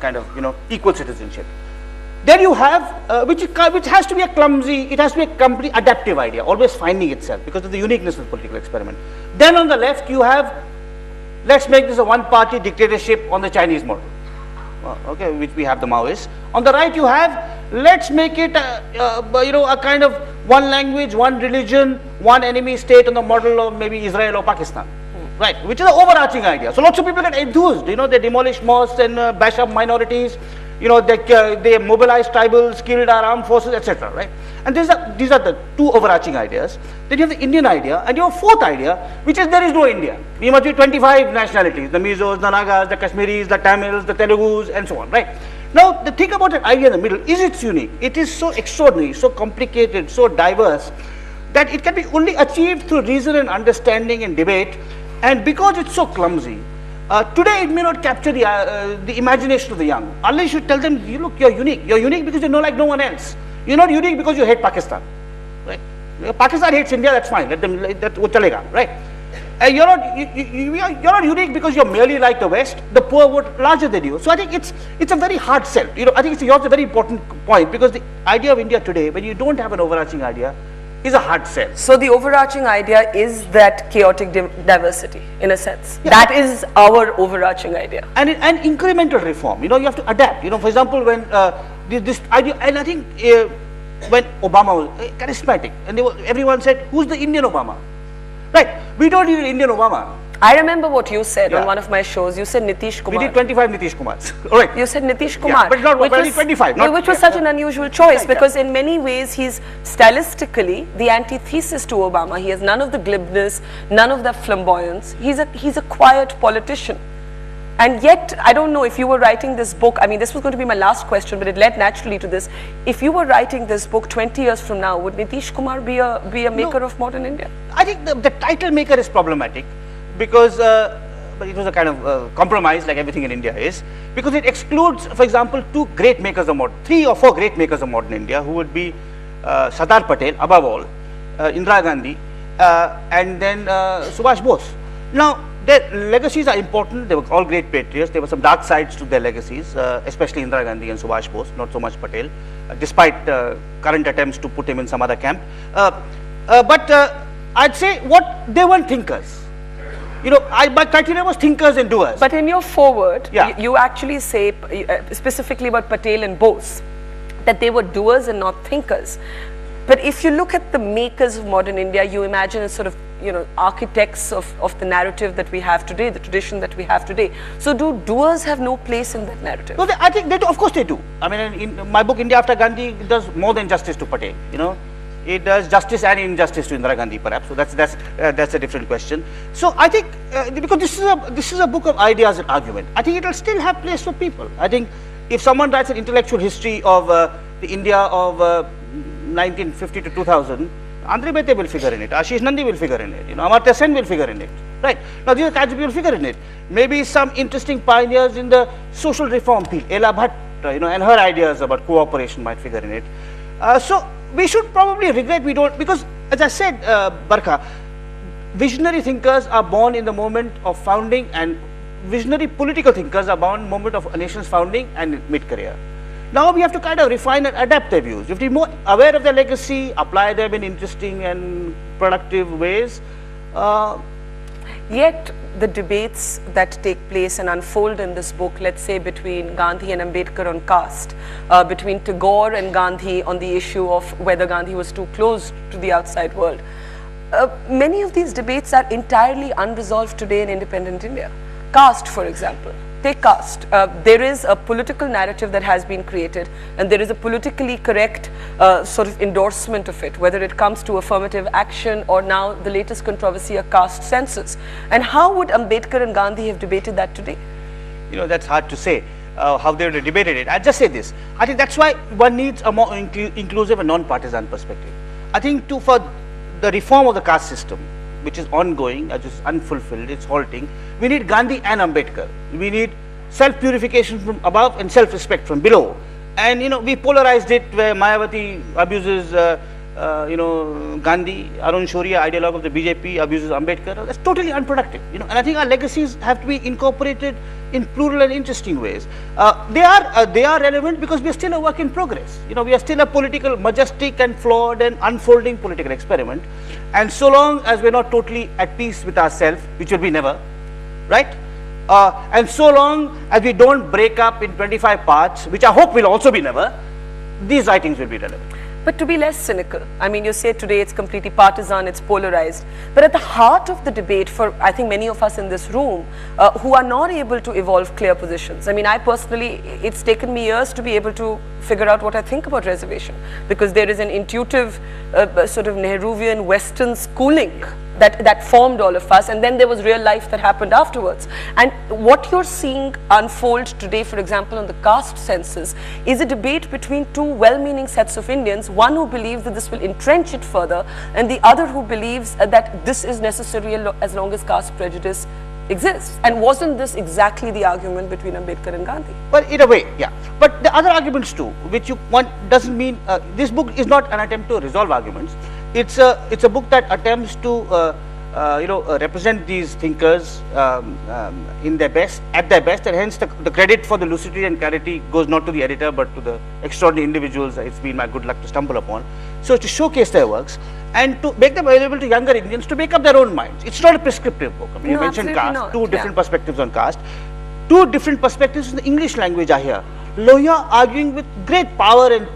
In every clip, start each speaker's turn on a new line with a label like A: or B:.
A: kind of, equal citizenship. Then you have, which has to be a clumsy, it has to be a complete adaptive idea, always finding itself because of the uniqueness of the political experiment. Then on the left you have, let's make this a one-party dictatorship on the Chinese model, okay, which we have the Maoists. On the right you have, let's make it a kind of one language, one religion, one enemy state on the model of maybe Israel or Pakistan, right, which is an overarching idea. So lots of people get enthused, they demolish mosques and bash up minorities, they mobilize tribals, killed our armed forces, etc., right? And these are the two overarching ideas. Then you have the Indian idea, and you have a fourth idea, which is there is no India. We must be 25 nationalities, the Mizos, the Nagas, the Kashmiris, the Tamils, the Telugus, and so on, right? Now, the thing about that idea in the middle is it's unique. It is so extraordinary, so complicated, so diverse, that it can be only achieved through reason and understanding and debate. And because it's so clumsy, today it may not capture the imagination of the young. Unless you tell them, look, you're unique. You're unique because you're not like no one else. You're not unique because you hate Pakistan, right? Pakistan hates India, that's fine. Let them, that wo chalega, right? You're not unique because you're merely like the West. The poor vote larger than you. So I think it's a very hard sell. I think yours a very important point, because the idea of India today, when you don't have an overarching idea, is a hard sell.
B: So the overarching idea is that chaotic diversity, in a sense.
A: Yeah.
B: That is our overarching idea.
A: And incremental reform. You have to adapt. For example, when this idea, and I think when Obama was charismatic, and everyone said, "Who's the Indian Obama?" Right? We don't need an Indian Obama.
B: I remember what you said on one of my shows. You said Nitish Kumar.
A: We did 25 Nitish Kumars. All right.
B: You said Nitish Kumar.
A: Yeah, but not only 25.
B: Which was such an unusual choice, because in many ways he's stylistically the antithesis to Obama. He has none of the glibness, none of the flamboyance. He's a quiet politician. And yet, I don't know if you were writing this book, I mean, this was going to be my last question, but it led naturally to this. If you were writing this book 20 years from now, would Nitish Kumar be a maker of modern India?
A: I think the title maker is problematic, because but it was a kind of compromise, like everything in India is, because it excludes, for example, three or four great makers of modern India, who would be Sardar Patel, above all, Indira Gandhi, and then Subhash Bose. Now, their legacies are important. They were all great patriots. There were some dark sides to their legacies, especially Indira Gandhi and Subhash Bose, not so much Patel, despite current attempts to put him in some other camp. But I'd say they weren't thinkers. My criteria was thinkers and doers.
B: But in your foreword, you actually say, specifically about Patel and Bose, that they were doers and not thinkers. But if you look at the makers of modern India, you imagine as sort of, architects of the narrative that we have today, the tradition that we have today. So do doers have no place in that narrative?
A: No, I think they do. Of course they do. I mean, in my book, India After Gandhi, it does more than justice to Patel, It does justice and injustice to Indira Gandhi, perhaps. So that's a different question. So I think, because this is a book of ideas and argument, I think it will still have place for people. I think if someone writes an intellectual history of the India of 1950 to 2000, Andre Bete will figure in it, Ashish Nandi will figure in it, Amartya Sen will figure in it, right? Now these are kinds of people will figure in it. Maybe some interesting pioneers in the social reform field, Ela Bhatt, and her ideas about cooperation might figure in it. So we should probably regret we don't, because as I said, Barkha, visionary thinkers are born in the moment of founding, and visionary political thinkers are born in the moment of a nation's founding and mid-career. Now we have to kind of refine and adapt their views. You have to be more aware of their legacy, apply them in interesting and productive ways.
B: Yet the debates that take place and unfold in this book, let's say between Gandhi and Ambedkar on caste, between Tagore and Gandhi on the issue of whether Gandhi was too close to the outside world, many of these debates are entirely unresolved today in independent India. Caste, for example. Take caste. There is a political narrative that has been created, and there is a politically correct sort of endorsement of it, whether it comes to affirmative action or now the latest controversy, a caste census. And how would Ambedkar and Gandhi have debated that today?
A: That's hard to say, how they would have debated it. I'll just say this. I think that's why one needs a more inclusive and non-partisan perspective. I think for the reform of the caste system, which is ongoing, just unfulfilled, it's halting, we need Gandhi and Ambedkar. We need self-purification from above and self-respect from below. And we polarized it where Mayawati abuses Gandhi, Arun Shoria, ideologue of the BJP, abuses Ambedkar. That's totally unproductive. And I think our legacies have to be incorporated in plural and interesting ways. They are relevant because we are still a work in progress. We are still a political, majestic and flawed and unfolding political experiment. And so long as we're not totally at peace with ourselves, which will be never, right? And so long as we don't break up in 25 parts, which I hope will also be never, these writings will be relevant.
B: But to be less cynical, I mean, you say today it's completely partisan, it's polarized, but at the heart of the debate for, I think, many of us in this room who are not able to evolve clear positions. I mean, I personally, it's taken me years to be able to figure out what I think about reservation, because there is an intuitive sort of Nehruvian Western schooling that formed all of us, and then there was real life that happened afterwards. And what you're seeing unfold today, for example, on the caste census, is a debate between two well-meaning sets of Indians, one who believes that this will entrench it further, and the other who believes that this is necessary as long as caste prejudice exists. And wasn't this exactly the argument between Ambedkar and Gandhi?
A: Well, in a way, yeah. But the other arguments too, which one doesn't mean, this book is not an attempt to resolve arguments. It's a book that attempts to represent these thinkers in their best, at their best, and hence the credit for the lucidity and clarity goes not to the editor but to the extraordinary individuals it's been my good luck to stumble upon. So to showcase their works and to make them available to younger Indians to make up their own minds. It's not a prescriptive book. I mean,
B: No,
A: you mentioned
B: absolutely
A: caste,
B: not.
A: two different
B: Yeah.
A: perspectives on caste, two different perspectives in the English language are here. Lohia arguing with great power and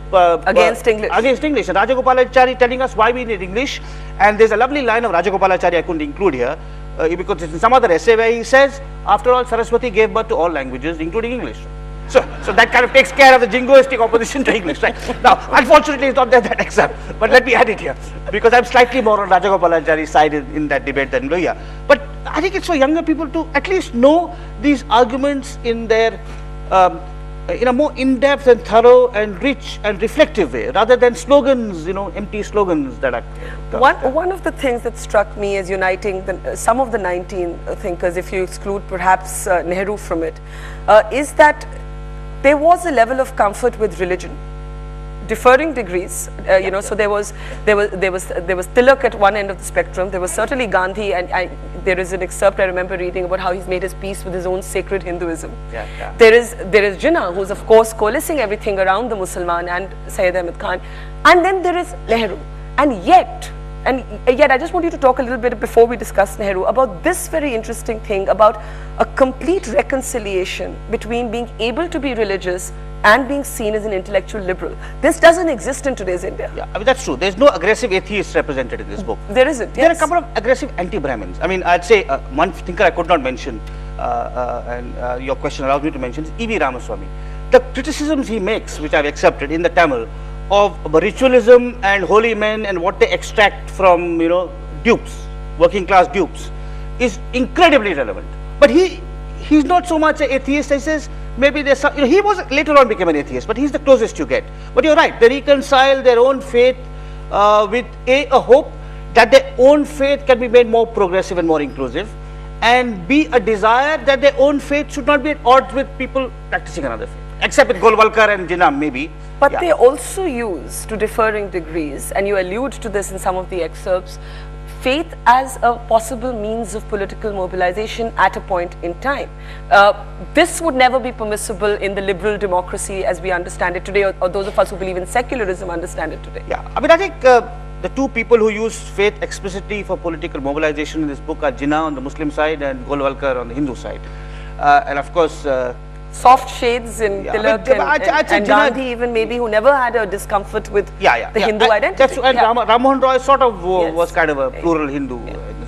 B: Against English.
A: Against English, and Rajagopalachari telling us why we need English. And there's a lovely line of Rajagopalachari I couldn't include here because it's in some other essay where he says, after all, Saraswati gave birth to all languages, including English. So that kind of takes care of the jingoistic opposition to English, right? Now, unfortunately, it's not there that except, but let me add it here because I'm slightly more on Rajagopalachari's side in that debate than Lohia. But I think it's for younger people to at least know these arguments in their in a more in-depth and thorough and rich and reflective way, rather than slogans, empty slogans that are.
B: One of the things that struck me as uniting some of the 19 thinkers, if you exclude perhaps Nehru from it, is that there was a level of comfort with religion. Differing degrees, so there was Tilak at one end of the spectrum. There was certainly Gandhi, and there is an excerpt I remember reading about how he's made his peace with his own sacred Hinduism.
A: Yeah.
B: There is Jinnah, who's of course coalescing everything around the Musalman and Syed Ahmed Khan, and then there is Nehru, and yet I just want you to talk a little bit before we discuss Nehru about this very interesting thing about a complete reconciliation between being able to be religious and being seen as an intellectual liberal. This doesn't exist in today's India.
A: Yeah, I mean, that's true. There's no aggressive atheists represented in this book.
B: There isn't.
A: There are a
B: Yes.
A: couple of aggressive anti-Brahmins. I mean, I'd say one thinker I could not mention, and your question allows me to mention, is E.V. Ramaswamy. The criticisms he makes, which I've accepted in the Tamil, of ritualism and holy men and what they extract from, dupes, working class dupes, is incredibly relevant. But he's not so much an atheist. He says maybe there's some, he was later on became an atheist, but he's the closest you get. But you're right, they reconcile their own faith with a hope that their own faith can be made more progressive and more inclusive, and B, a desire that their own faith should not be at odds with people practicing another faith, except with Golwalkar and Jinnah maybe.
B: But
A: Yeah.
B: they also use, to differing degrees, and you allude to this in some of the excerpts, faith as a possible means of political mobilization at a point in time. This would never be permissible in the liberal democracy as we understand it today, or those of us who believe in secularism understand it today.
A: Yeah, I mean, I think the two people who use faith explicitly for political mobilization in this book are Jinnah on the Muslim side and Golwalkar on the Hindu side. And of course,
B: Soft shades in
A: Yeah,
B: Tilak
A: but I'd say
B: and
A: Jinnah-
B: Gandhi even maybe, who never had a discomfort with the Hindu identity.
A: That's, and
B: Yeah.
A: Rammohn Roy sort of
B: Yes.
A: was kind of a plural Hindu,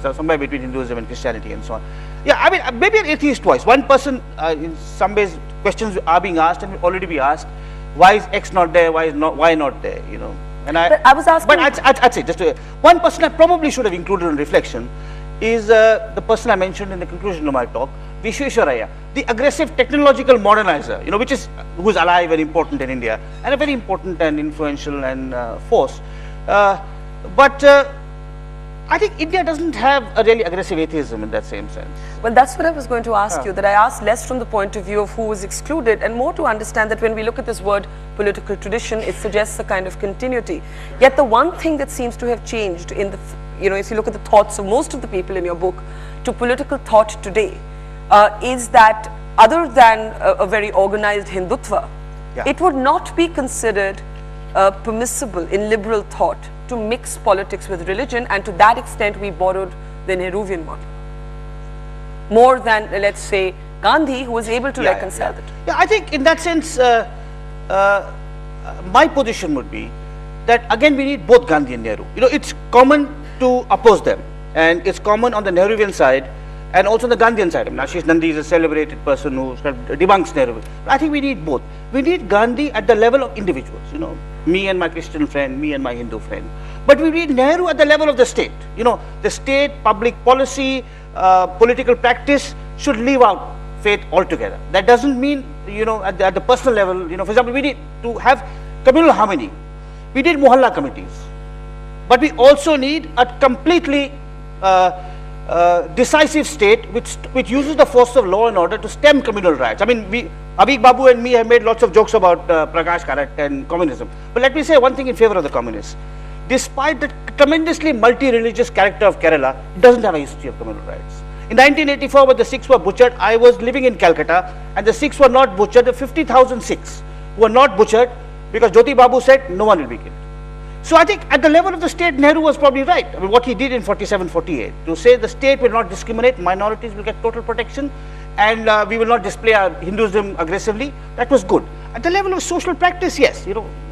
A: so somewhere between Hinduism and Christianity and so on. Yeah, I mean, maybe an atheist voice. One person, in some ways, questions are being asked and will already be asked. Why is X not there? Why not there? And
B: But I was asking-
A: But I'd say just one person I probably should have included in reflection is the person I mentioned in the conclusion of my talk, Visvesvaraya, the aggressive technological modernizer, who's alive and important in India, and a very important and influential and force. But I think India doesn't have a really aggressive atheism in that same sense.
B: Well, that's what I was going to ask you, that I asked less from the point of view of who was excluded and more to understand that when we look at this word political tradition, it suggests a kind of continuity. Yet the one thing that seems to have changed in the, if you look at the thoughts of most of the people in your book to political thought today, is that other than a very organized Hindutva, it would not be considered permissible in liberal thought to mix politics with religion, and to that extent we borrowed the Nehruvian model. More than, let's say, Gandhi, who was able to reconcile it.
A: Yeah, I think in that sense, my position would be that again we need both Gandhi and Nehru. It's common to oppose them, and it's common on the Nehruvian side and also on the Gandhian side. Ashish Nandi is a celebrated person who debunks Nehru. I think we need both. We need Gandhi at the level of individuals, me and my Christian friend, me and my Hindu friend. But we need Nehru at the level of the state. The state, public policy, political practice should leave out faith altogether. That doesn't mean, at the personal level, for example, we need to have communal harmony. We need Mohalla committees. But we also need a completely decisive state which uses the force of law and order to stem communal riots. I mean, Abhik Babu and me have made lots of jokes about Prakash Karat and communism. But let me say one thing in favor of the communists. Despite the tremendously multi-religious character of Kerala, it doesn't have a history of communal riots. In 1984, when the Sikhs were butchered, I was living in Calcutta, and the Sikhs were not butchered. The 50,000 Sikhs were not butchered because Jyoti Babu said no one will be killed. So I think at the level of the state, Nehru was probably right. I mean, what he did in 47-48, to say the state will not discriminate, minorities will get total protection, and we will not display our Hinduism aggressively, that was good. At the level of social practice, yes,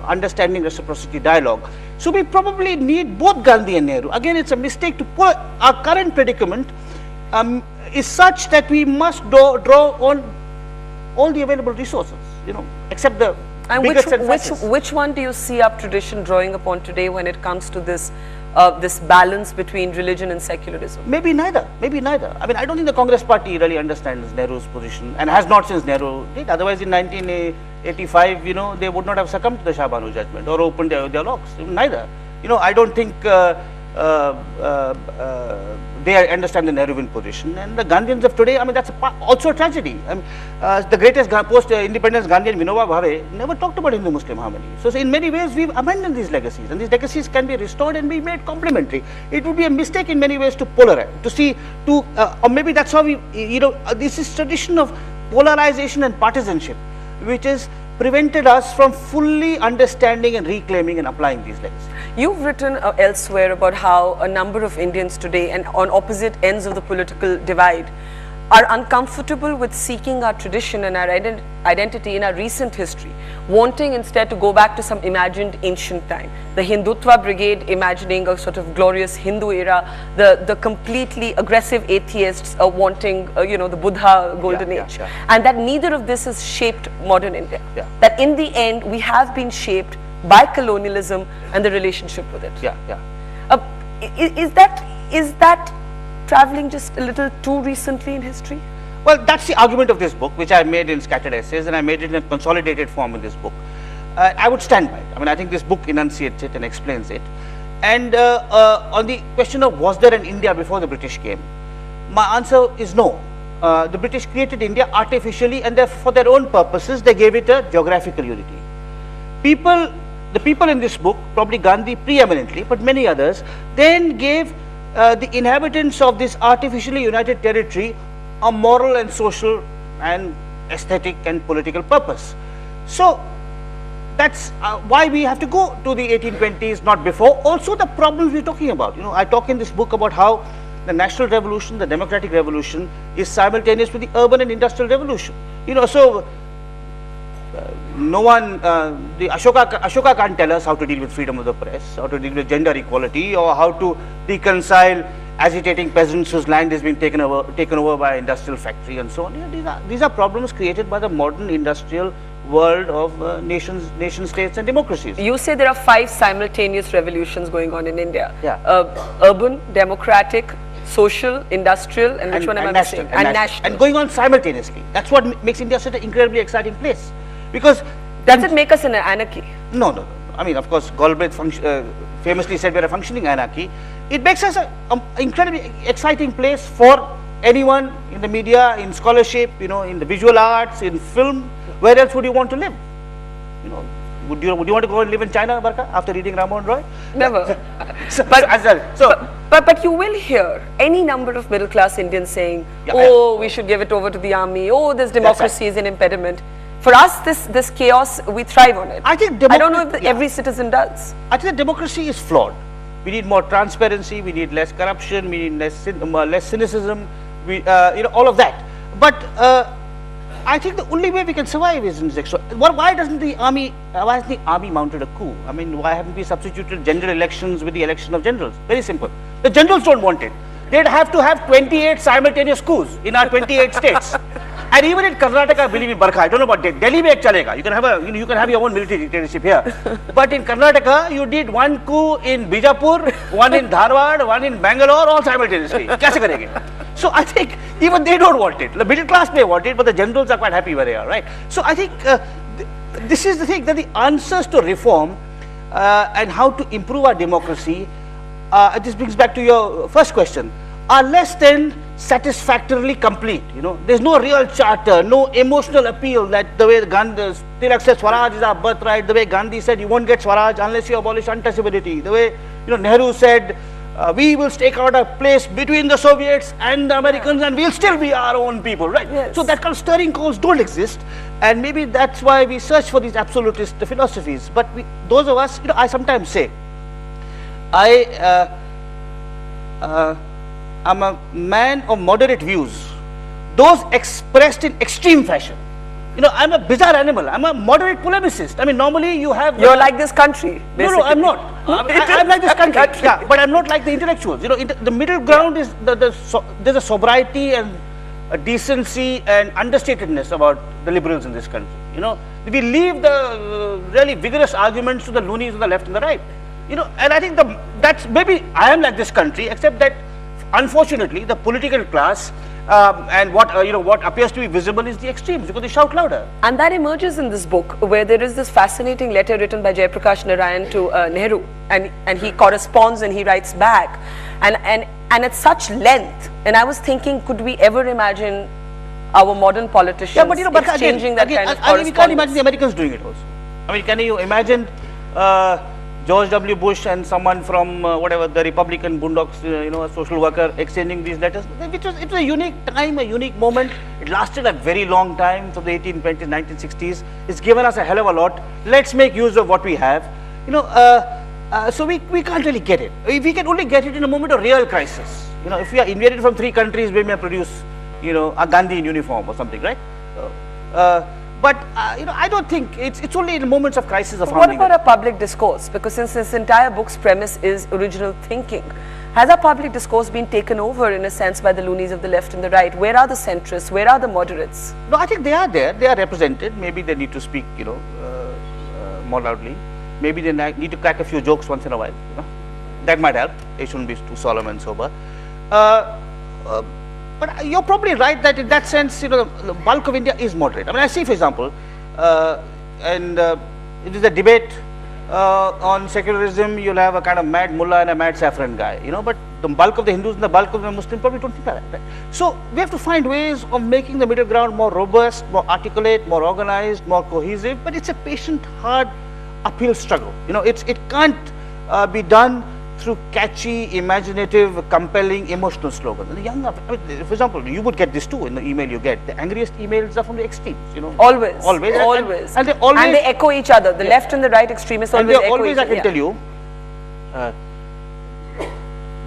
A: understanding reciprocity, dialogue. So we probably need both Gandhi and Nehru. Again, it's a mistake to put our current predicament is such that we must draw on all the available resources, except the
B: and which one do you see our tradition drawing upon today when it comes to this this balance between religion and secularism?
A: Maybe neither. Maybe neither. I mean, I don't think the Congress party really understands Nehru's position and has not since Nehru did. Otherwise, in 1985, they would not have succumbed to the Shah Banu judgment or opened their locks. Neither. I don't think they understand the Nehruvian position, and the Gandhians of today, I mean, that's also a tragedy. I mean, the greatest post-independence Gandhian, Vinoba Bhave, never talked about Hindu-Muslim harmony. So in many ways, we've abandoned these legacies, and these legacies can be restored and be made complementary. It would be a mistake in many ways to polarize, or maybe that's how we, this is tradition of polarization and partisanship, which has prevented us from fully understanding and reclaiming and applying these legacies.
B: You've written elsewhere about how a number of Indians today, and on opposite ends of the political divide, are uncomfortable with seeking our tradition and our identity in our recent history, wanting instead to go back to some imagined ancient time. The Hindutva brigade imagining a sort of glorious Hindu era, the completely aggressive atheists wanting, the Buddha golden age. And that neither of this has shaped modern India. That in the end, we have been shaped by colonialism and the relationship with it. Is that traveling just a little too recently in history?
A: Well, that's the argument of this book, which I made in scattered essays, and I made it in a consolidated form in this book. I would stand by it. I mean, I think this book enunciates it and explains it. And on the question of was there an India before the British came, my answer is no. The British created India artificially, and for their own purposes, they gave it a geographical unity. The people in this book, probably Gandhi preeminently, but many others, then gave the inhabitants of this artificially united territory a moral and social and aesthetic and political purpose. So that's why we have to go to the 1820s, not before. Also the problems we're talking about. I talk in this book about how the national revolution, the democratic revolution is simultaneous with the urban and industrial revolution. No one, the Ashoka can't tell us how to deal with freedom of the press, how to deal with gender equality, or how to reconcile agitating peasants whose land is being taken over by industrial factory and so on. These are problems created by the modern industrial world of nation states and democracies.
B: You say there are 5 simultaneous revolutions going on in India. Urban, democratic, social, industrial, and which one am I missing?
A: And national. And going on simultaneously. That's what makes India such an incredibly exciting place. Because
B: does it make us an anarchy?
A: No. I mean, of course, Galbraith famously said we're a functioning anarchy. It makes us an incredibly exciting place for anyone in the media, in scholarship, you know, in the visual arts, in film. Where else would you want to live? You know, would you want to go and live in China, Barkha, after reading Ramon Roy?
B: Never.
A: But
B: But you will hear any number of middle class Indians saying, we should give it over to the army. Oh, this democracy is an impediment. For us, this chaos, we thrive on it.
A: I think
B: I don't know if every citizen does.
A: I think the democracy is flawed. We need more transparency. We need less corruption. We need less cynicism. We, all of that. But I think the only way we can survive is in this. Why hasn't the army mounted a coup? I mean, why haven't we substituted general elections with the election of generals? Very simple. The generals don't want it. They'd have to have 28 simultaneous coups in our 28 states. And even in Karnataka, believe me, Barkha, I don't know about Delhi, mein ek chalega. You can have your own military dictatorship here. But in Karnataka, you did one coup in Bijapur, one in Dharwad, one in Bangalore, all simultaneously. Kaise karenge? So I think even they don't want it. The middle class may want it, but the generals are quite happy where they are, right? So I think this is the thing, that the answers to reform and how to improve our democracy, this brings back to your first question, are less than satisfactorily complete. You know, there's no real charter, no emotional appeal that the way Gandhi, Tilak said Swaraj is our birthright, the way Gandhi said you won't get Swaraj unless you abolish untouchability, the way Nehru said we will stake out a place between the Soviets and the Americans and we'll still be our own people, right?
B: Yes.
A: So that kind of stirring calls don't exist, and maybe that's why we search for these absolutist philosophies. But those of us, I sometimes say, I'm a man of moderate views, those expressed in extreme fashion. I'm a bizarre animal. I'm a moderate polemicist. I mean, normally you have...
B: You're like this country, basically.
A: No, I'm not. I'm like this country. Yeah, but I'm not like the intellectuals. The middle ground is, there's a sobriety and a decency and understatedness about the liberals in this country. We leave the really vigorous arguments to the loonies on the left and the right. And I think that's maybe I am like this country, except that unfortunately the political class and what appears to be visible is the extremes, because they shout louder.
B: And that emerges in this book, where there is this fascinating letter written by Jayaprakash Narayan to Nehru, and he corresponds and he writes back, and at such length. And I was thinking, could we ever imagine our modern politicians exchanging that kind of correspondence?
A: We can't imagine the Americans doing it also. I mean, can you imagine George W. Bush and someone from the Republican Boondocks, a social worker, exchanging these letters? It was a unique time, a unique moment. It lasted a very long time, from the 1820s, 1960s. It's given us a hell of a lot. Let's make use of what we have. So we can't really get it. We can only get it in a moment of real crisis. If we are invaded from 3 countries, we may produce, a Gandhi in uniform or something, right? But I don't think it's only in moments of crisis of
B: What about a public discourse? Because since this entire book's premise is original thinking, has our public discourse been taken over in a sense by the loonies of the left and the right? Where are the centrists? Where are the moderates?
A: No, I think they are there. They are represented. Maybe they need to speak, more loudly. Maybe they need to crack a few jokes once in a while. That might help. They shouldn't be too solemn and sober. But you're probably right that in that sense, the bulk of India is moderate. I mean, I see, for example, it is a debate on secularism. You'll have a kind of mad mullah and a mad saffron guy, but the bulk of the Hindus and the bulk of the Muslims probably don't think like that, right? So we have to find ways of making the middle ground more robust, more articulate, more organized, more cohesive. But it's a patient, hard, uphill struggle. It can't be done through catchy, imaginative, compelling, emotional slogans. And for example, you would get this too in the email you get. The angriest emails are from the extremes,
B: Always.
A: And
B: they echo each other. The left and the right extremists always echo each other.
A: I can tell you,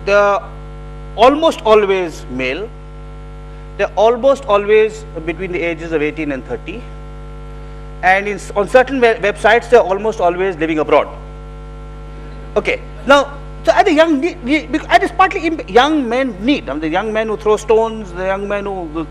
A: they're almost always male. They're almost always between the ages of 18 and 30. And on certain websites, they're almost always living abroad. Okay, now, so at it's partly young men need. The young men who throw stones, the young men who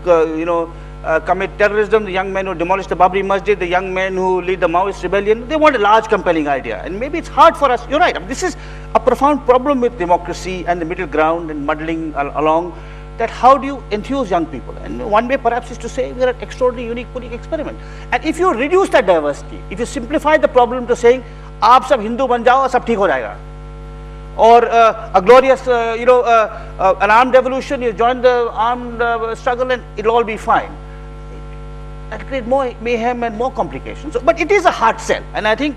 A: commit terrorism, the young men who demolish the Babri Masjid, the young men who lead the Maoist rebellion. They want a large, compelling idea, and maybe it's hard for us. You're right. This is a profound problem with democracy and the middle ground and muddling along. That how do you enthuse young people? And one way perhaps is to say we are an extraordinary, unique, political experiment. And if you reduce that diversity, if you simplify the problem to saying आप सब हिंदू बन जाओ, सब ठीक हो जाएगा. Or a glorious, an armed revolution, you join the armed struggle and it'll all be fine. That create more mayhem and more complications. So, but it is a hard sell, and I think,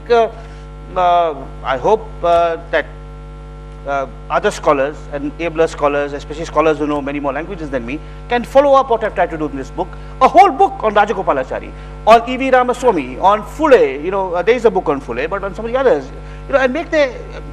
A: I hope that other scholars and abler scholars, especially scholars who know many more languages than me, can follow up what I've tried to do in this book. A whole book on Rajagopalachari, on E.V. Ramaswamy, on Phule, there is a book on Phule, but on some of the others, and make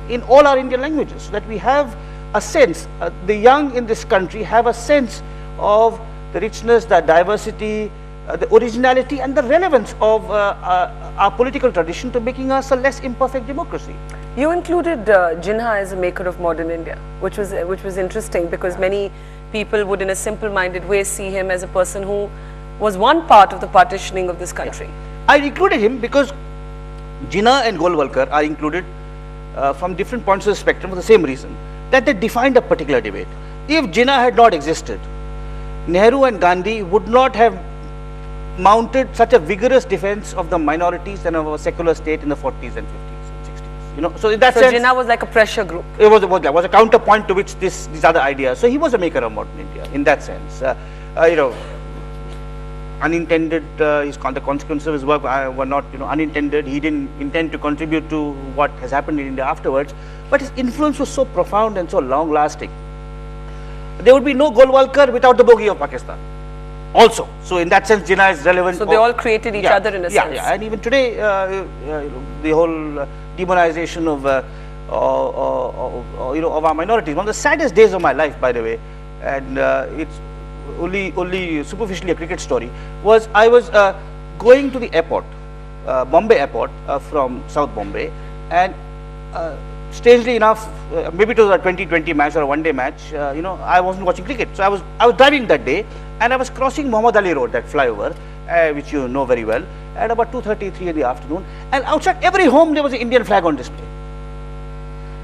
A: in all our Indian languages, so that we have a sense, the young in this country have a sense of the richness, the diversity, the originality and the relevance of our political tradition to making us a less imperfect democracy.
B: You included Jinnah as a maker of modern India, which was interesting, because many people would, in a simple-minded way, see him as a person who was one part of the partitioning of this country.
A: I included him because Jinnah and Golwalkar are included from different points of the spectrum for the same reason, that they defined a particular debate. If Jinnah had not existed, Nehru and Gandhi would not have mounted such a vigorous defense of the minorities and of a secular state in the 40s and 50s and 60s. So in that sense,
B: Jinnah was like a pressure group.
A: It was a counterpoint to which these other ideas. So he was a maker of modern India in that sense. Unintended, the consequences of his work were not unintended. He didn't intend to contribute to what has happened in India afterwards, but his influence was so profound and so long lasting. There would be no Golwalkar without the bogie of Pakistan also. So in that sense, Jinnah is relevant.
B: So they all created each other in a sense.
A: Yeah, and even today, the whole demonization of our minorities. One of the saddest days of my life, by the way, and it's only superficially a cricket story, was I was going to the airport, Bombay airport, from South Bombay, and strangely enough, maybe it was a 2020 match or a one-day match, I wasn't watching cricket. So I was driving that day, and I was crossing Muhammad Ali Road, that flyover, which you know very well, at about 2:33 in the afternoon, and outside every home there was an Indian flag on display.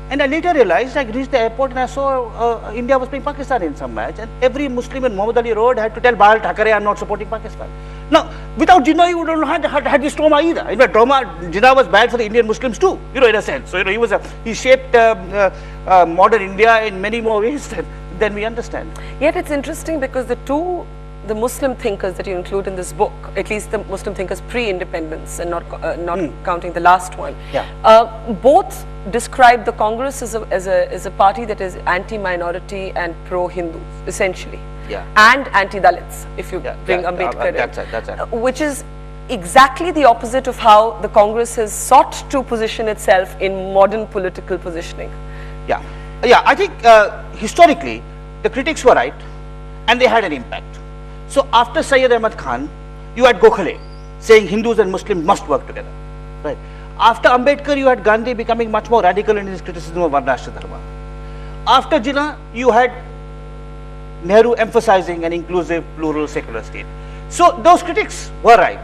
A: And I later realized, I reached the airport and I saw India was playing Pakistan in some match, and every Muslim in Muhammad Ali Road had to tell Bahal Thakare, I'm not supporting Pakistan. Now, without Jinnah, you would not have had this trauma either. In fact, Jinnah was bad for the Indian Muslims too, in a sense. So, he shaped modern India in many more ways than we understand.
B: Yet it's interesting because the Muslim thinkers that you include in this book, at least the Muslim thinkers pre-independence and not counting the last one, both describe the Congress as a party that is anti-minority and pro-Hindu, essentially, and anti-Dalits, if you bring Ambedkar in,
A: that's it.
B: Which is exactly the opposite of how the Congress has sought to position itself in modern political positioning.
A: Yeah, I think historically the critics were right, and they had an impact. So after Syed Ahmad Khan, you had Gokhale saying Hindus and Muslims must work together, right? After Ambedkar, you had Gandhi becoming much more radical in his criticism of Varnashtra Dharma. After Jinnah, you had Nehru emphasizing an inclusive, plural, secular state. So those critics were right,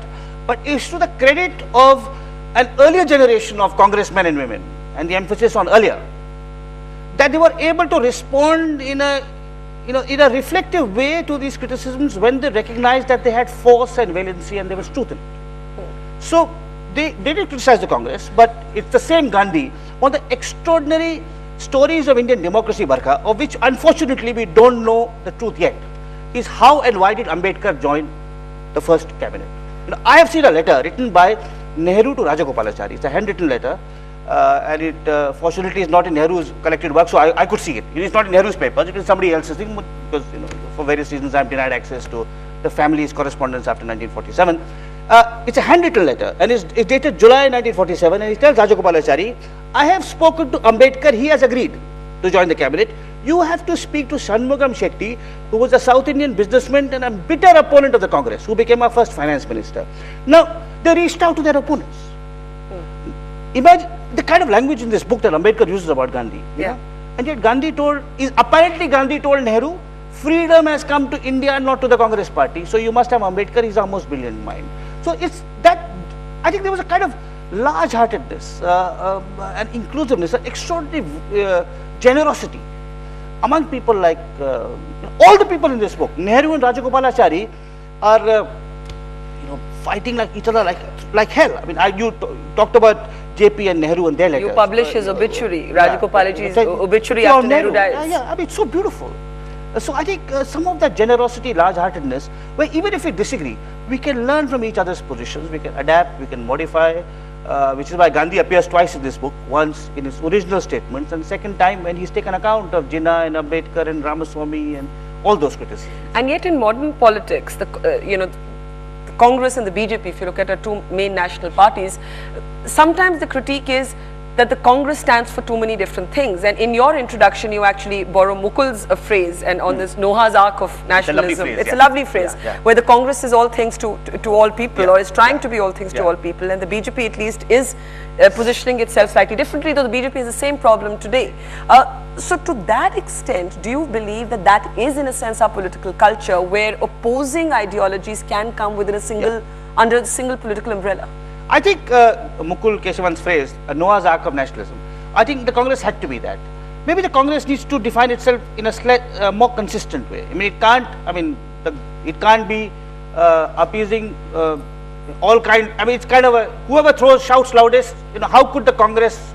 A: but it's to the credit of an earlier generation of congressmen and women, and the emphasis on earlier, that they were able to respond in a reflective way to these criticisms when they recognized that they had force and valency and there was truth in it. So they did criticize the Congress, but it's the same Gandhi. One of the extraordinary stories of Indian democracy, Barkha, of which unfortunately we don't know the truth yet, is how and why did Ambedkar join the first cabinet. I have seen a letter written by Nehru to Rajagopalachari. It's a handwritten letter. And it fortunately is not in Nehru's collected work, so I could see it. It's not in Nehru's papers, it is somebody else's thing, because for various reasons I am denied access to the family's correspondence after 1947. It's a handwritten letter, and it's dated July 1947, and it tells Rajagopalachari, I have spoken to Ambedkar, he has agreed to join the cabinet. You have to speak to Shanmugam Shetty, who was a South Indian businessman and a bitter opponent of the Congress, who became our first finance minister. Now, they reached out to their opponents. Imagine the kind of language in this book that Ambedkar uses about Gandhi. And yet Gandhi told Nehru, freedom has come to India, not to the Congress party. So you must have Ambedkar, he's our most brilliant mind. So it's that, I think there was a kind of large-heartedness, and inclusiveness, an extraordinary generosity among people like, all the people in this book. Nehru and Rajagopalachari are fighting like each other like hell. I mean, you talked about JP and Nehru and their letters.
B: You publish his obituary, Rajagopalaji's obituary
A: John
B: after Nehru dies.
A: Yeah, I mean, it's so beautiful. So I think some of that generosity, large-heartedness, where even if we disagree, we can learn from each other's positions, we can adapt, we can modify, which is why Gandhi appears twice in this book, once in his original statements and second time when he's taken account of Jinnah and Ambedkar and Ramaswamy and all those criticisms.
B: And yet in modern politics, the Congress and the BJP, if you look at our two main national parties, sometimes the critique is that the Congress stands for too many different things. And in your introduction, you actually borrow Mukul's phrase and on this Noah's Ark of nationalism.
A: Phrase,
B: it's
A: yeah.
B: a lovely phrase, where the Congress is all things to all people, or is trying to be all things to all people. And the BJP at least is positioning itself slightly differently, though the BJP has the same problem today. So to that extent, do you believe that that is in a sense our political culture, where opposing ideologies can come within a single, under a single political umbrella?
A: I think Mukul Keshavan's phrase, Noah's Ark of nationalism, I think the Congress had to be that. Maybe the Congress needs to define itself in a more consistent way. I mean, it can't be appeasing all kind. I mean, it's kind of whoever shouts loudest. How could the Congress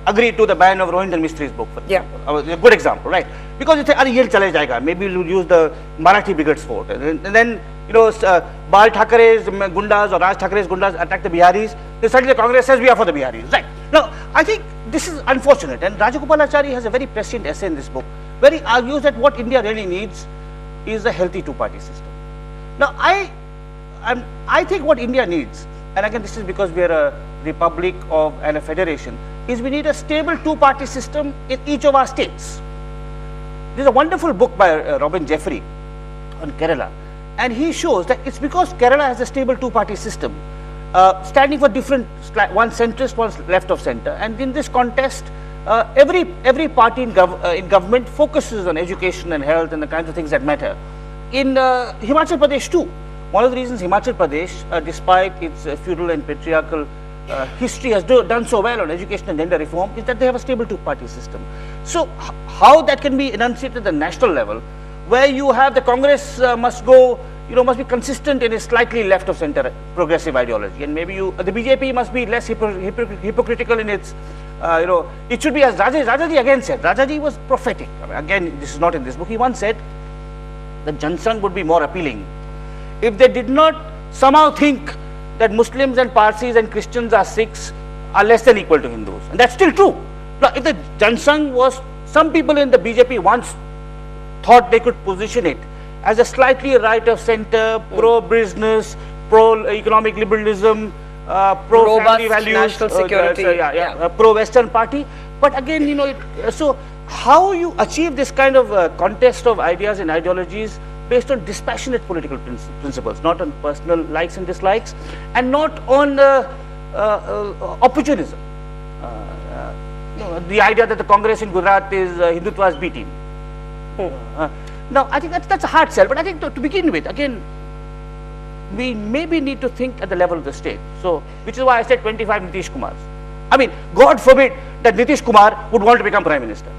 A: agree to the ban of Rohindran Mistri's book? For example? A good example, right? Because it's a chale jayega. Maybe we'll use the Marathi Brigade's fort, and then Bal Thackeray's Gundas or Raj Thackeray's Gundas attack the Biharis. Then suddenly the Congress says we are for the Biharis. Right. Now, I think this is unfortunate, and Rajagopalachari has a very prescient essay in this book where he argues that what India really needs is a healthy two-party system. Now, I think what India needs, and again this is because we are a republic and a federation, is we need a stable two-party system in each of our states. There's a wonderful book by Robin Jeffrey on Kerala, and he shows that it's because Kerala has a stable two-party system, standing for different, one centrist, one left of center, and in this contest, every party in government focuses on education and health and the kinds of things that matter. In Himachal Pradesh too, one of the reasons Himachal Pradesh, despite its feudal and patriarchal history, has done so well on education and gender reform is that they have a stable two-party system. So how that can be enunciated at the national level, where you have the Congress must be consistent in its slightly left of center progressive ideology, and maybe the BJP must be less hypocritical in its, it should be as Rajaji again said. Rajaji was prophetic. I mean, again, this is not in this book. He once said that Jansangh would be more appealing if they did not somehow think that Muslims and Parsis and Christians are Sikhs are less than equal to Hindus, and that's still true. Now, if the Jansangh was, some people in the BJP once thought they could position it as a slightly right of center, pro-business, pro-economic liberalism, pro-family values,
B: national security,
A: pro-Western party. But again, so how you achieve this kind of contest of ideas and ideologies based on dispassionate political principles, not on personal likes and dislikes, and not on opportunism. The idea that the Congress in Gujarat is Hindutva's B team. Now, I think that's a hard sell, but I think to begin with, again, we maybe need to think at the level of the state. So, which is why I said 25 Nitish Kumars. I mean, God forbid that Nitish Kumar would want to become Prime Minister.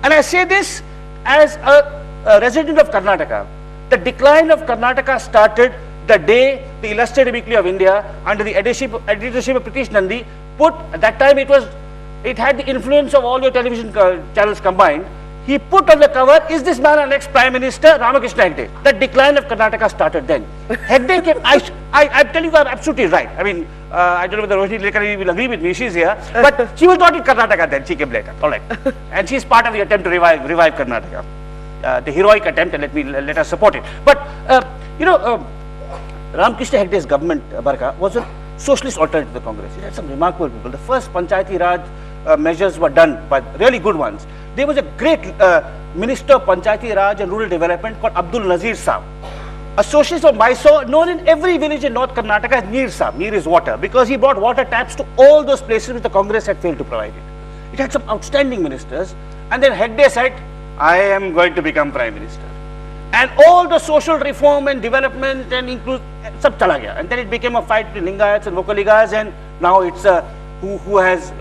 A: And I say this as a resident of Karnataka. The decline of Karnataka started the day the Illustrated Weekly of India, under the editorship of Pritish Nandi, at that time it had the influence of all your television channels combined. He put on the cover, is this man our next Prime Minister? Ramakrishna Hegde. The decline of Karnataka started then. Hegde came, I'm telling you, I'm absolutely right. I mean, I don't know whether Rohini Lekari will agree with me, she's here, but she was not in Karnataka then, she came later, alright. And she's part of the attempt to revive Karnataka. The heroic attempt, and let us support it. But, Ramakrishna Hegde's government, Barka, was a socialist alternative to the Congress. It had some remarkable people. The first Panchayati Raj measures were done by really good ones. There was a great Minister of Panchayati Raj and Rural Development called Abdul Nazir Saab, a socialist of Mysore, known in every village in North Karnataka as Neer Saab. Neer is water, because he brought water taps to all those places which the Congress had failed to provide it. It had some outstanding ministers, and then Hegde said, I am going to become Prime Minister. And all the social reform and development and include sab chala gaya. And then it became a fight between Lingayats and Vokaligas, and now it's who has,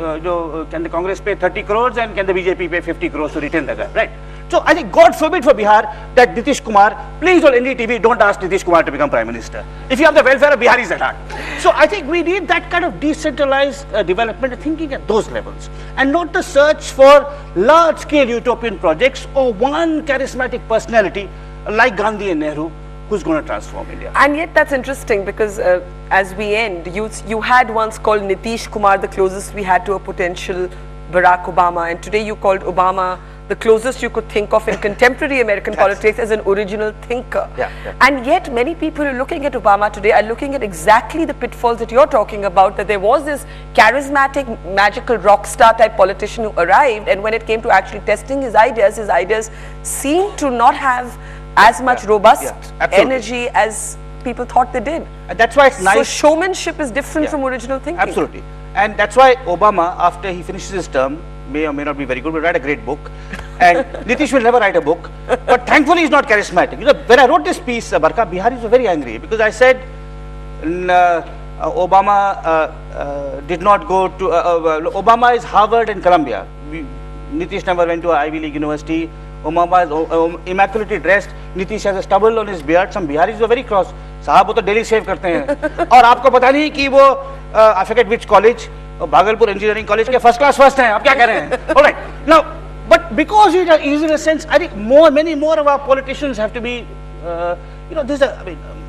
A: can the Congress pay 30 crores and can the BJP pay 50 crores to retain the guy, right? So I think God forbid for Bihar that Nitish Kumar, please on NDTV, don't ask Nitish Kumar to become Prime Minister. If you have the welfare of Biharis at heart. So I think we need that kind of decentralized development and thinking at those levels. And not the search for large-scale utopian projects or one charismatic personality like Gandhi and Nehru who's going to transform India.
B: And yet that's interesting because as we end, you had once called Nitish Kumar the closest we had to a potential Barack Obama, and today you called Obama the closest you could think of in contemporary American politics as an original thinker. And yet many people who are looking at Obama today are looking at exactly the pitfalls that you're talking about, that there was this charismatic, magical rock star type politician who arrived, and when it came to actually testing his ideas seemed to not have as much robust energy as people thought they did.
A: And that's why it's nice.
B: So showmanship is different from original thinking.
A: Absolutely. And that's why Obama, after he finishes his term, may or may not be very good, will write a great book. And Nitish will never write a book. But thankfully he's not charismatic. You know, when I wrote this piece, Barka, Biharis were very angry because I said Obama did not go to, Obama is Harvard and Columbia. Nitish never went to an Ivy League university. Obama is immaculately dressed. Nitish has a stubble on his beard. Some Biharis were very cross. साहब वो तो daily save करते हैं और आपको पता नहीं कि वो I forget which college, Bhagalpur engineering college के फर्स्ट हैं. आप क्या कह रहे हैं? All right. Now, but because it is in a sense, I think many more of our politicians have to be, you know,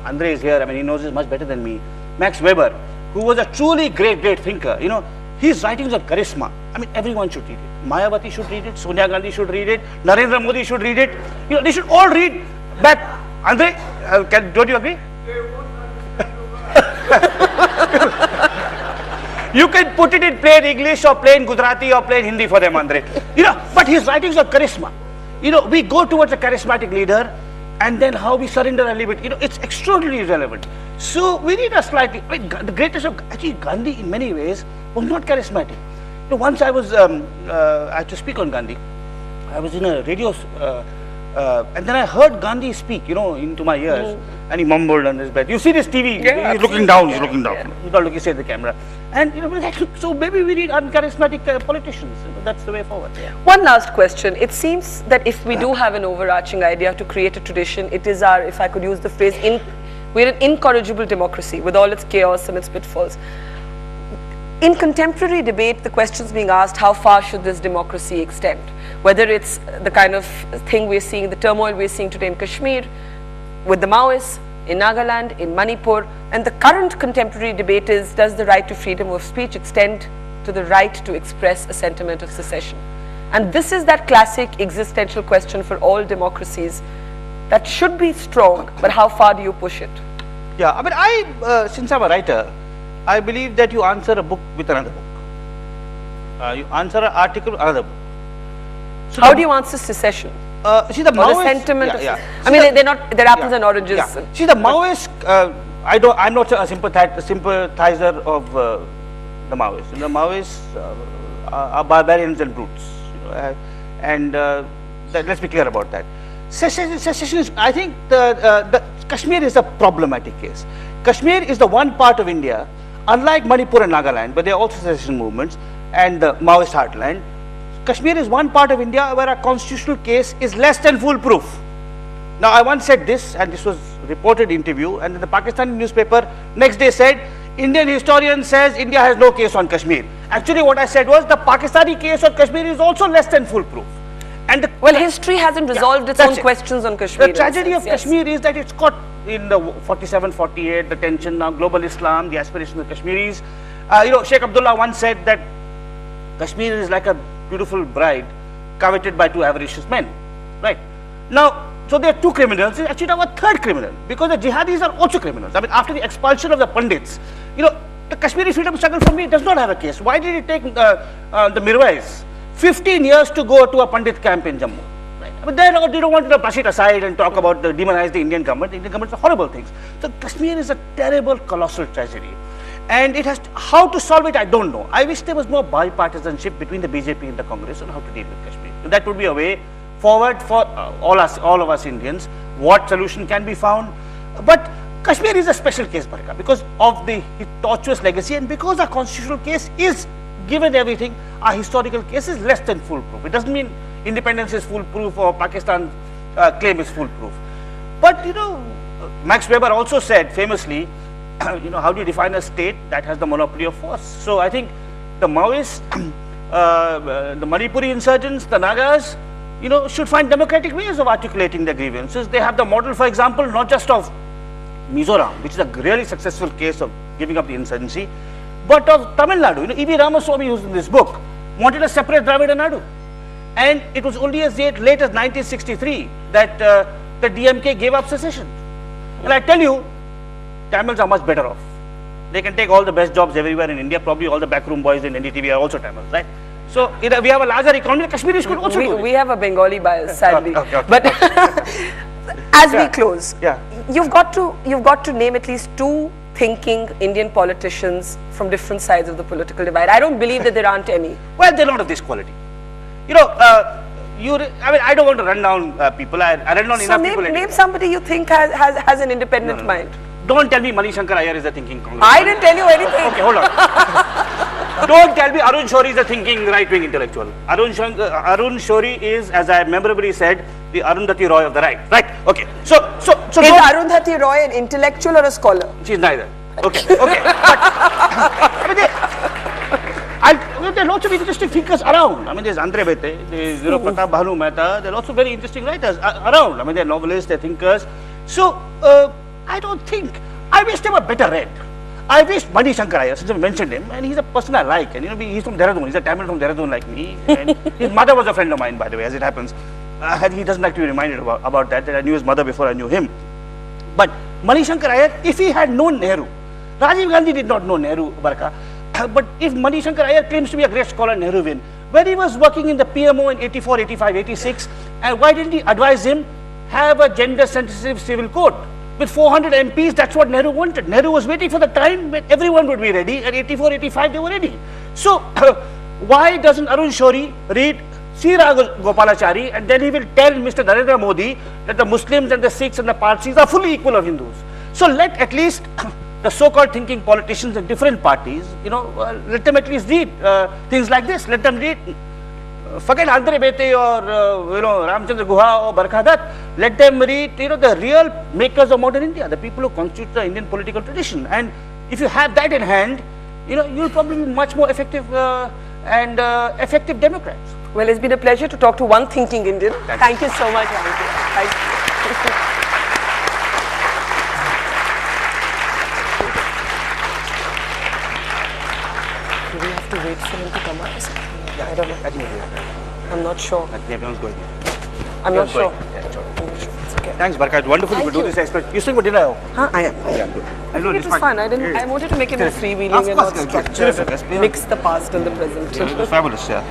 A: Andre is here. I mean, he knows this much better than me. Max Weber, who was a truly great thinker. You know, his writings are charisma. I mean, everyone should read it. Mayawati should read it. Sonia Gandhi should read it. Narendra Modi should read it. You know, they should all read that. Andre, don't you agree? You can put it in plain English or plain Gujarati or plain Hindi for them, Andre. You know, but his writings are charisma. You know, we go towards a charismatic leader and then how we surrender and leave it. You know, it's extraordinarily relevant. So we need a slightly, I mean, the greatest of, actually Gandhi in many ways was not charismatic. You know, once I was, I had to speak on Gandhi. I was in a radio, and then I heard Gandhi speak, you know, into my ears, and he mumbled on his bed. You see this TV, he's looking down, he's looking down. He's not looking straight at the camera. And, you know, so maybe we need uncharismatic politicians. You know, that's the way forward.
B: One last question. It seems that if we do have an overarching idea to create a tradition, it is our, if I could use the phrase, we're an incorrigible democracy with all its chaos and its pitfalls. In contemporary debate, the questions being asked, how far should this democracy extend? Whether it's the kind of thing we're seeing, the turmoil we're seeing today in Kashmir, with the Maoists, in Nagaland, in Manipur, and the current contemporary debate is, does the right to freedom of speech extend to the right to express a sentiment of secession? And this is that classic existential question for all democracies that should be strong, but how far do you push it?
A: Yeah, I mean, since I'm a writer, I believe that you answer a book with another book. You answer an article with another book. So
B: how do you answer secession?
A: See the Maoists,
B: sentiment. I mean, they're apples and oranges.
A: See the Maoists. I'm not a sympathizer of the Maoists. The Maoists are barbarians and brutes. You know, and let's be clear about that. Secession is. I think the Kashmir is a problematic case. Kashmir is the one part of India, unlike Manipur and Nagaland, but they are also secession movements, and the Maoist heartland. Kashmir is one part of India where a constitutional case is less than foolproof. Now, I once said this, and this was reported interview, and the Pakistani newspaper next day said, Indian historian says India has no case on Kashmir. Actually, what I said was the Pakistani case on Kashmir is also less than foolproof. And
B: well, history hasn't resolved its own questions on Kashmir.
A: The tragedy of Kashmir is that it's caught in the 47-48, the tension now, global Islam, the aspirations of Kashmiris. You know, Sheikh Abdullah once said that Kashmir is like a beautiful bride coveted by two avaricious men, right? Now, so there are two criminals, actually now a third criminal, because the jihadis are also criminals. I mean, after the expulsion of the Pandits, you know, the Kashmiri freedom struggle for me does not have a case. Why did it take the Mirwais 15 years to go to a Pandit camp in Jammu? Right? I mean, they don't want to brush it aside and talk about demonize the Indian government. The Indian government is horrible things. So Kashmir is a terrible, colossal tragedy. And it has to, how to solve it, I don't know. I wish there was more bipartisanship between the BJP and the Congress on how to deal with Kashmir. That would be a way forward for all of us Indians. What solution can be found? But Kashmir is a special case, Baraka, because of the tortuous legacy and because our constitutional case is, given everything, our historical case is less than foolproof. It doesn't mean independence is foolproof or Pakistan claim is foolproof. But Max Weber also said famously, how do you define a state that has the monopoly of force? So I think the Maoists, the Manipuri insurgents, the Nagas, should find democratic ways of articulating their grievances. They have the model, for example, not just of Mizoram, which is a really successful case of giving up the insurgency, but of Tamil Nadu. E.V. Ramaswamy, who's in this book, wanted a separate Dravida Nadu. And it was only as late as 1963 that the DMK gave up secession. And I tell you, Tamils are much better off. They can take all the best jobs everywhere in India. Probably all the backroom boys in NDTV are also Tamils, right? So we have a larger economy. Kashmiris could also do
B: we have a Bengali bias, sadly.
A: Okay.
B: But as we close,
A: yeah.
B: you've got to name at least two thinking Indian politicians from different sides of the political divide. I don't believe that there aren't any.
A: Well, they're not of this quality. I don't want to run down people. I run down enough people.
B: Name somebody you think has an independent mind.
A: Don't tell me Mani Shankar Iyer is a thinking Congress.
B: I didn't tell you anything.
A: Okay, hold on. Don't tell me Arun Shourie is a thinking right-wing intellectual. Arun Shourie is, as I memorably said, the Arundhati Roy of the right. Right? Okay. So
B: is Arundhati Roy an intellectual or a scholar?
A: She's neither. Okay. But there are lots of interesting thinkers around. I mean, there's Andre Bete, there's Pratap Bhanu Mehta. There are lots of very interesting writers around. I mean, they're novelists, they're thinkers. So I don't think I wish they were better read. I wish Mani Shankar Iyer, since I mentioned him, and he's a person I like, and he's from Dehradun, he's a Tamil from Dehradun like me, and his mother was a friend of mine, by the way, as it happens. He doesn't like to be reminded about that I knew his mother before I knew him. But Mani Shankar Iyer, if he had known Nehru, Rajiv Gandhi did not know Nehru, Barka, but if Mani Shankar Iyer claims to be a great scholar Nehruvian, when he was working in the PMO in 84, 85, 86, and why didn't he advise him have a gender-sensitive civil code? With 400 MPs, that's what Nehru wanted. Nehru was waiting for the time when everyone would be ready. At 84, 85, they were ready. So, why doesn't Arun Shourie read C. Gopalachari, and then he will tell Mr. Narendra Modi that the Muslims and the Sikhs and the Parsis are fully equal of Hindus. So, let at least the so-called thinking politicians in different parties, let them at least read things like this. Let them read. Forget Andre Bete or Ramchandra Guha or Barkha Dutt. Let them read the real makers of modern India, the people who constitute the Indian political tradition. And if you have that in hand, you'll probably be much more effective and effective Democrats.
B: Well, it's been a pleasure to talk to one thinking Indian. Thank you so much, Thank you. Do we have to wait for him to come out? I don't know.
A: I think
B: I'm not sure.
A: Everyone's going.
B: I'm not sure.
A: Yeah, sure.
B: I'm not sure. It's okay.
A: Thanks, Barkha. It's wonderful
B: Thank
A: to do
B: you.
A: this experiment. You still for dinner?
B: Huh? I am.
A: Yeah, good. I know
B: It was fun. I wanted to make it more freewheeling
A: Of
B: and
A: course,
B: not
A: terrific.
B: structured.
A: That's been-
B: Mix the past and the present.
A: It was fabulous, yeah.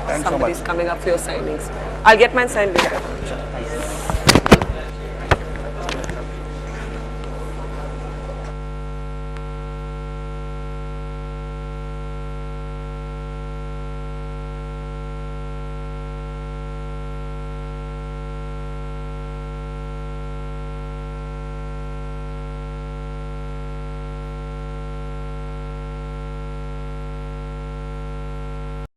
A: Thanks so much.
B: Somebody's coming up for your signings. I'll get mine signed later.
A: Thank